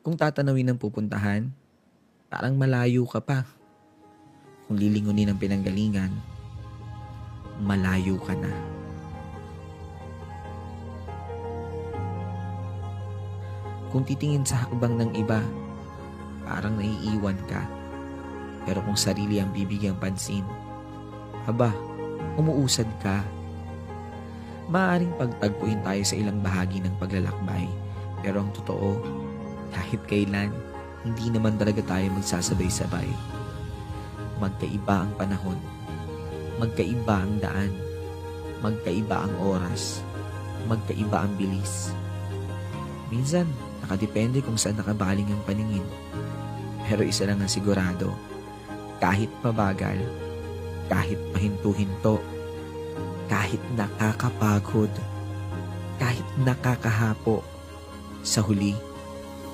Kung tatanawin ang pupuntahan, parang malayo ka pa. Kung lilingunin ang pinanggalingan, malayo ka na. Kung titingin sa hakbang ng iba, parang naiiwan ka. Pero kung sarili ang bibigyang pansin, aba, umuusad ka. Maaaring pagtagpuin tayo sa ilang bahagi ng paglalakbay. Pero ang totoo, kahit kailan, hindi naman talaga tayo magsasabay-sabay. Magkaiba ang panahon, magkaiba ang daan, magkaiba ang oras, magkaiba ang bilis. Minsan, nakadepende kung saan nakabaling ang paningin. Pero isa lang ang sigurado, kahit mabagal, kahit pahinto-hinto, kahit nakakapagod, kahit nakakahapo, sa huli,